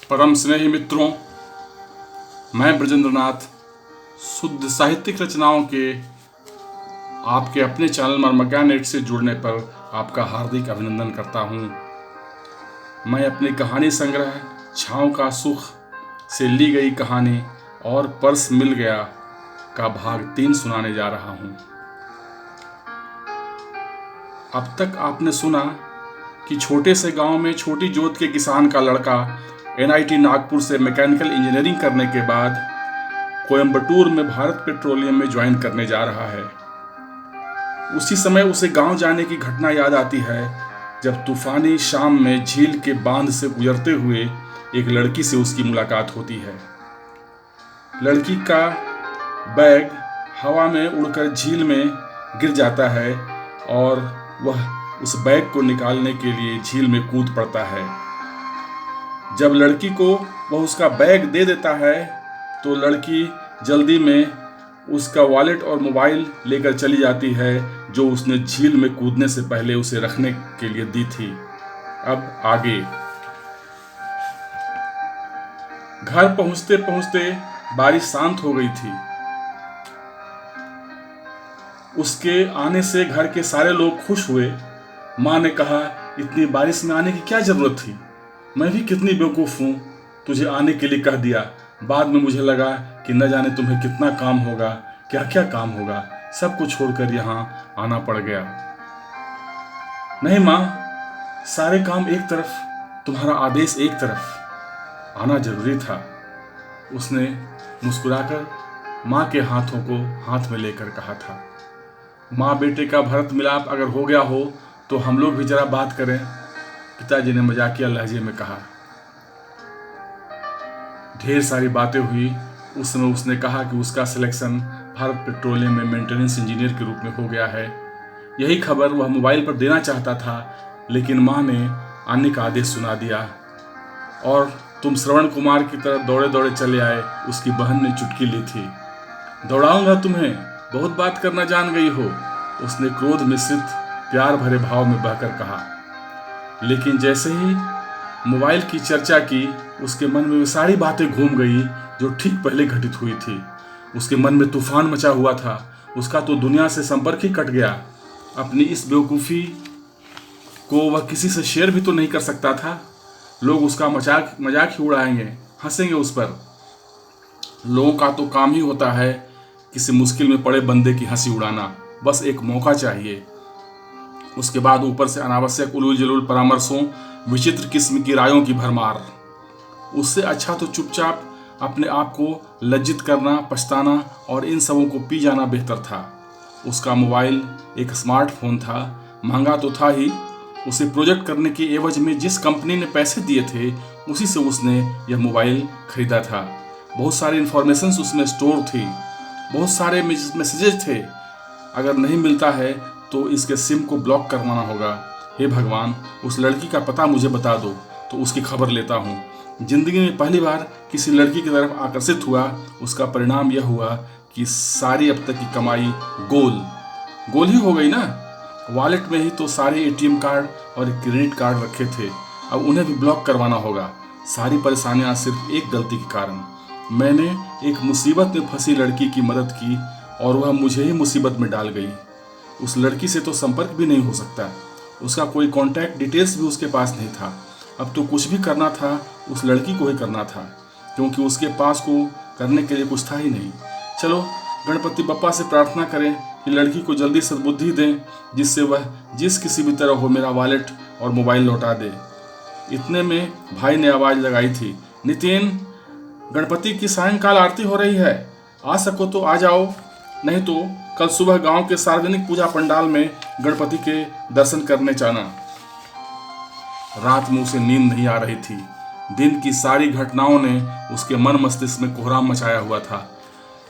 परम स्नेही मित्रों, मैं ब्रजेंद्र नाथ शुद्ध साहित्यिक रचनाओं के आपके अपने चैनल मर्मज्ञा नेट से जुड़ने पर आपका हार्दिक अभिनंदन करता हूँ। मैं अपनी कहानी संग्रह छाँव का सुख से ली गई कहानी और पर्स मिल गया का भाग 3 सुनाने जा रहा हूँ। अब तक आपने सुना कि छोटे से गांव में छोटी जोत के किसान का लड़का NIT नागपुर से मैकेनिकल इंजीनियरिंग करने के बाद कोयंबटूर में भारत पेट्रोलियम में ज्वाइन करने जा रहा है। उसी समय उसे गांव जाने की घटना याद आती है जब तूफानी शाम में झील के बांध से गुजरते हुए एक लड़की से उसकी मुलाकात होती है। लड़की का बैग हवा में उड़कर झील में गिर जाता है और वह उस बैग को निकालने के लिए झील में कूद पड़ता है। जब लड़की को वह उसका बैग दे देता है तो लड़की जल्दी में उसका वॉलेट और मोबाइल लेकर चली जाती है जो उसने झील में कूदने से पहले उसे रखने के लिए दी थी। अब आगे। घर पहुंचते पहुंचते बारिश शांत हो गई थी। उसके आने से घर के सारे लोग खुश हुए। माँ ने कहा, इतनी बारिश में आने की क्या जरूरत थी? मैं भी कितनी बेवकूफ़ हूँ, तुझे आने के लिए कह दिया। बाद में मुझे लगा कि न जाने तुम्हें कितना काम होगा, क्या क्या काम होगा, सब कुछ छोड़कर यहाँ आना पड़ गया। नहीं माँ, सारे काम एक तरफ, तुम्हारा आदेश एक तरफ, आना जरूरी था। उसने मुस्कुराकर माँ के हाथों को हाथ में लेकर कहा था। माँ बेटे का भरत मिलाप अगर हो गया हो तो हम लोग भी जरा बात करें, पिताजी ने मजाकिया लहजे में कहा। ढेर सारी बातें हुई। उस समय उसने कहा कि उसका सिलेक्शन भारत पेट्रोलियम में मेंटेनेंस इंजीनियर के रूप में हो गया है। यही खबर वह मोबाइल पर देना चाहता था, लेकिन माँ ने आने का आदेश सुना दिया और तुम श्रवण कुमार की तरह दौड़े दौड़े चले आए। उसकी बहन ने चुटकी ली थी। दौड़ाऊंगा तुम्हें, बहुत बात करना जान गई हो, उसने क्रोध मिश्रित प्यार भरे भाव में बहकर कहा। लेकिन जैसे ही मोबाइल की चर्चा की, उसके मन में वे सारी बातें घूम गई जो ठीक पहले घटित हुई थी। उसके मन में तूफान मचा हुआ था। उसका तो दुनिया से संपर्क ही कट गया। अपनी इस बेवकूफ़ी को वह किसी से शेयर भी तो नहीं कर सकता था। लोग उसका मजाक ही उड़ाएंगे, हंसेंगे उस पर। लोगों का तो काम ही होता है किसी मुश्किल में पड़े बंदे की हंसी उड़ाना। बस एक मौका चाहिए। उसके बाद ऊपर से अनावश्यक उलूल जलूल परामर्शों, विचित्र किस्म की रायों की भरमार। उससे अच्छा तो चुपचाप अपने आप को लज्जित करना, पछताना और इन सबों को पी जाना बेहतर था। उसका मोबाइल एक स्मार्टफोन था, महंगा तो था ही। उसे प्रोजेक्ट करने की एवज में जिस कंपनी ने पैसे दिए थे, उसी से उसने यह मोबाइल खरीदा था। बहुत सारी इंफॉर्मेशंस उसमें स्टोर थी, बहुत सारे मैसेजेस थे। अगर नहीं मिलता है तो इसके सिम को ब्लॉक करवाना होगा। हे भगवान, उस लड़की का पता मुझे बता दो तो उसकी खबर लेता हूँ। जिंदगी में पहली बार किसी लड़की की तरफ आकर्षित हुआ। उसका परिणाम यह हुआ कि सारी अब तक की कमाई गोल ही हो गई ना। वॉलेट में ही तो सारे ATM कार्ड और क्रेडिट कार्ड रखे थे, अब उन्हें भी ब्लॉक करवाना होगा। सारी परेशानियाँ सिर्फ एक गलती के कारण। मैंने एक मुसीबत में फंसी लड़की की मदद की और वह मुझे ही मुसीबत में डाल गई। उस लड़की से तो संपर्क भी नहीं हो सकता। उसका कोई कॉन्टैक्ट डिटेल्स भी उसके पास नहीं था। अब तो कुछ भी करना था उस लड़की को ही करना था, क्योंकि उसके पास को करने के लिए कुछ था ही नहीं। चलो गणपति बप्पा से प्रार्थना करें कि लड़की को जल्दी सद्बुद्धि दें, जिससे वह जिस किसी भी तरह हो मेरा वॉलेट और मोबाइल लौटा दे। इतने में भाई ने आवाज़ लगाई थी, नितिन, गणपति की सायंकाल आरती हो रही है, आ सको तो आ जाओ, नहीं तो कल सुबह गांव के सार्वजनिक पूजा पंडाल में गणपति के दर्शन करने जाना। रात में उसे नींद नहीं आ रही थी। दिन की सारी घटनाओं ने उसके मन मस्तिष्क में कोहराम मचाया हुआ था।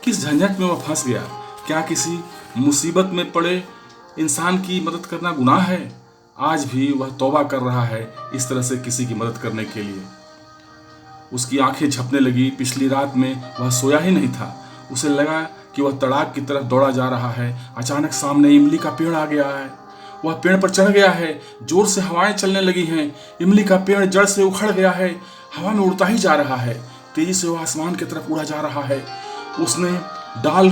किस झंझट में वह फंस गया? क्या किसी मुसीबत में पड़े इंसान की मदद करना गुनाह है? आज भी वह तौबा कर रहा है इस तरह से किसी की मदद करने के लिए। उसकी आंखें झपने लगी। पिछली रात में वह सोया ही नहीं था। उसे लगा कि वह तड़ाक की तरफ दौड़ा जा रहा है। अचानक सामने इमली का पेड़ आ गया है। वह पेड़ पर चढ़ गया है। जोर से हवाएं चलने लगी हैं। इमली का पेड़ जड़ से उखड़ गया है। हवा में उड़ता ही जा रहा है। तेजी से वो आसमान की तरफ उड़ा जा रहा है। उसने डाल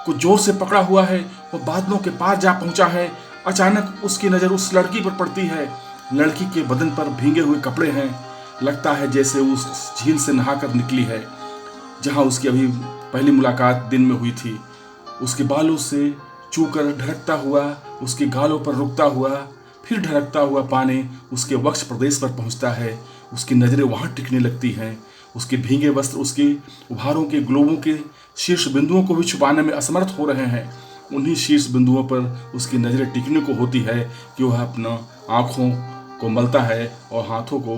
को जोर से पकड़ा हुआ है। वो बादलों के पार जा पहुंचा है। अचानक उसकी नजर उस लड़की पर पड़ती है। लड़की के बदन पर भीगे हुए कपड़े हैं। लगता है जैसे उस झील से नहाकर निकली है जहां उसकी अभी पहली मुलाकात दिन में हुई थी। उसके बालों से छूकर ढरकता हुआ उसके गालों पर रुकता हुआ, फिर ढरकता हुआ पानी उसके वक्ष प्रदेश पर पहुंचता है। उसकी नज़रें वहां टिकने लगती हैं। उसके भीगे वस्त्र उसके उभारों के ग्लोबों के शीर्ष बिंदुओं को भी छुपाने में असमर्थ हो रहे हैं। उन्हीं शीर्ष बिंदुओं पर उसकी नज़रें टिकने को होती है कि वह अपना आँखों को मलता है और हाथों को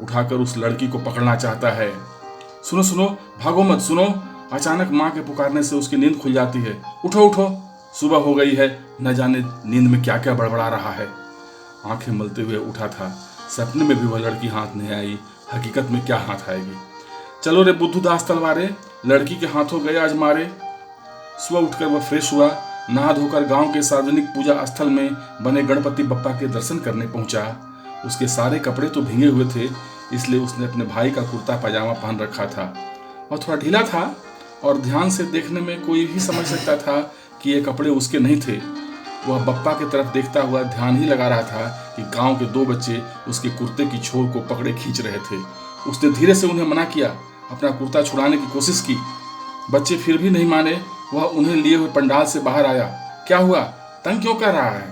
उठाकर उस लड़की को पकड़ना चाहता है। सुनो सुनो, भागो मत, सुनो। अचानक माँ के पुकारने से उसकी नींद खुल जाती है। उठो उठो, सुबह हो गई है। न जाने नींद में क्या क्या बड़बड़ा रहा है। आंखें मलते हुए उठा था। सपने में भी वह लड़की हाथ नहीं आई। हकीकत में क्या हाथ आएगी। चलो रे बुद्धू दास तलवारे, लड़की के हाथों गए आज मारे। सुबह उठकर वह फ्रेश हुआ। नहा धोकर गांव के सार्वजनिक पूजा स्थल में बने गणपति बप्पा के दर्शन करने पहुंचा। उसके सारे कपड़े तो भीगे हुए थे, इसलिए उसने अपने भाई का कुर्ता पजामा पहन रखा था और थोड़ा ढीला था और ध्यान से देखने में कोई भी समझ सकता था कि ये कपड़े उसके नहीं थे। वह बप्पा की तरफ देखता हुआ ध्यान ही लगा रहा था कि गांव के 2 बच्चे उसके कुर्ते की छोर को पकड़े खींच रहे थे। उसने धीरे से उन्हें मना किया, अपना कुर्ता छुड़ाने की कोशिश की। बच्चे फिर भी नहीं माने। वह उन्हें लिए हुए पंडाल से बाहर आया। क्या हुआ, तंग क्यों कर रहा है?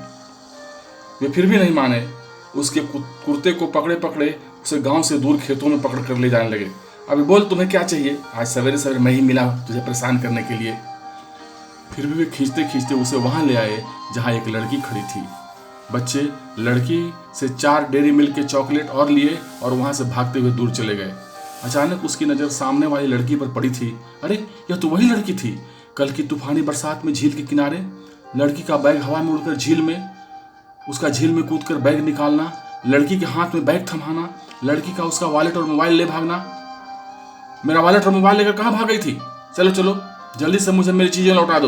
वे फिर भी नहीं माने। उसके कुर्ते को पकड़े पकड़े उसे गांव से दूर खेतों में पकड़ कर ले जाने लगे। अभी बोल, तुम्हें क्या चाहिए? आज सवेरे सवेरे मैं ही मिला तुझे परेशान करने के लिए। फिर भी वे खींचते खींचते उसे वहां ले आए जहां एक लड़की खड़ी थी। बच्चे लड़की से 4 डेयरी मिल्क के चॉकलेट और लिए और वहां से भागते हुए दूर चले गए। अचानक उसकी नज़र सामने वाली लड़की पर पड़ी थी। अरे, यह तो वही लड़की थी कल की तूफानी बरसात में झील के किनारे। लड़की का बैग हवा में उड़कर झील में, उसका झील में कूदकर बैग निकालना, लड़की के हाथ में बैग थमाना, लड़की का उसका वॉलेट और मोबाइल ले भागना। मेरा वॉलेट और मोबाइल लेकर कहाँ भाग गई थी? चलो चलो, जल्दी से मुझे मेरी चीजें लौटा दो।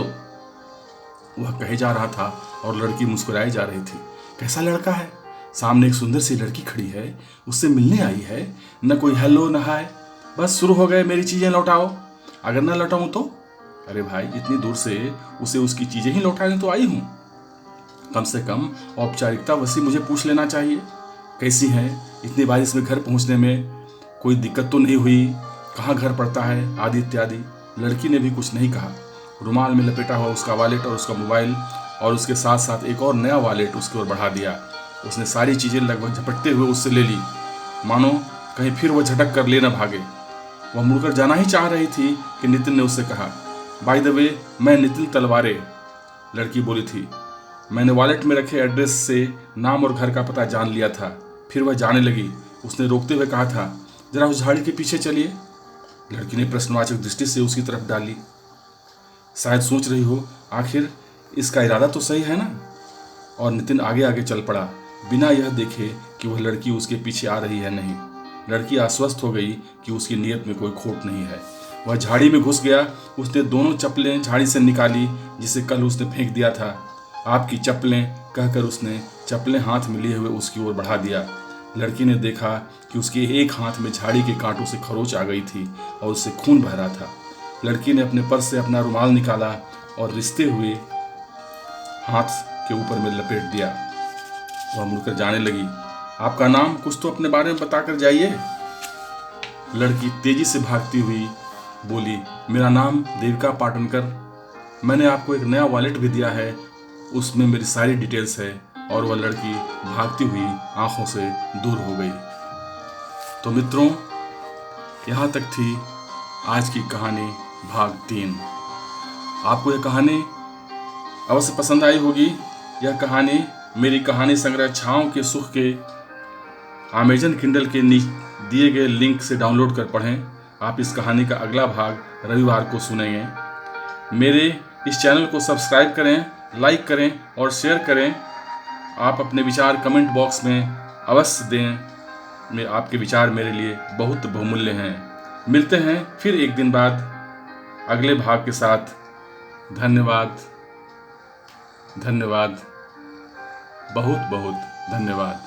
वह कहे जा रहा था और लड़की मुस्कुराई जा रही थी। कैसा लड़का है? सामने एक सुंदर सी लड़की खड़ी है, उससे मिलने आई है। न कोई हेलो न हाय, बस शुरू हो गए मेरी चीजें लौटाओ। अगर न लौटाऊं तो? अरे भाई, इतनी दूर से उसे उसकी चीजें ही लौटाने तो आई हूं। कम से कम औपचारिकता वसी मुझे पूछ लेना चाहिए। कैसी है? इतनी बारिश में घर पहुंचने में कोई दिक्कत तो नहीं हुई? कहाँ घर पड़ता है? आदि इत्यादि। लड़की ने भी कुछ नहीं कहा। रुमाल में लपेटा हुआ उसका वॉलेट और उसका मोबाइल और उसके साथ साथ एक और नया वॉलेट उसकी ओर बढ़ा दिया। उसने सारी चीज़ें लगभग झपटते हुए उससे ले ली, मानो कहीं फिर वह झटक कर ले न भागे। वह मुड़कर जाना ही चाह रही थी कि नितिन ने उससे कहा, बाय द वे, मैं नितिन तलवारे। लड़की बोली थी, मैंने वॉलेट में रखे एड्रेस से नाम और घर का पता जान लिया था। फिर वह जाने लगी। उसने रोकते हुए कहा था, जरा उस झाड़ी के पीछे चलिए। लड़की ने प्रश्नवाचक दृष्टि से उसकी तरफ डाली। शायद सोच रही हो, आखिर इसका इरादा तो सही है ना? और नितिन आगे आगे चल पड़ा, बिना यह देखे कि वह लड़की उसके पीछे आ रही है नहीं। लड़की आश्वस्त हो गई कि उसकी नीयत में कोई खोट नहीं है। वह झाड़ी में घुस गया। उसने दोनों चप्पलें झाड़ी से निकाली जिसे कल उसने फेंक दिया था। आपकी चप्पलें, कहकर उसने चप्पलें हाथ में लिए हुए उसकी ओर बढ़ा दिया। लड़की ने देखा कि उसके एक हाथ में झाड़ी के कांटों से खरोच आ गई थी और उससे खून बह रहा था। लड़की ने अपने पर्स से अपना रुमाल निकाला और रिश्ते हुए हाथ के ऊपर में लपेट दिया। वह मुड़कर जाने लगी। आपका नाम? कुछ तो अपने बारे में बताकर जाइए। लड़की तेजी से भागती हुई बोली, मेरा नाम देविका पाटनकर। मैंने आपको एक नया वॉलेट भी दिया है, उसमें मेरी सारी डिटेल्स है। और वह लड़की भागती हुई आंखों से दूर हो गई। तो मित्रों, यहाँ तक थी आज की कहानी भाग 3। आपको यह कहानी अवश्य पसंद आई होगी। यह कहानी मेरी कहानी संग्रह छाँव के सुख के अमेजन किंडल के दिए गए लिंक से डाउनलोड कर पढ़ें। आप इस कहानी का अगला भाग रविवार को सुनेंगे। मेरे इस चैनल को सब्सक्राइब करें, लाइक करें और शेयर करें। आप अपने विचार कमेंट बॉक्स में अवश्य दें। आपके विचार मेरे लिए बहुत बहुमूल्य हैं। मिलते हैं फिर एक दिन बाद अगले भाग के साथ। धन्यवाद, धन्यवाद, बहुत बहुत धन्यवाद।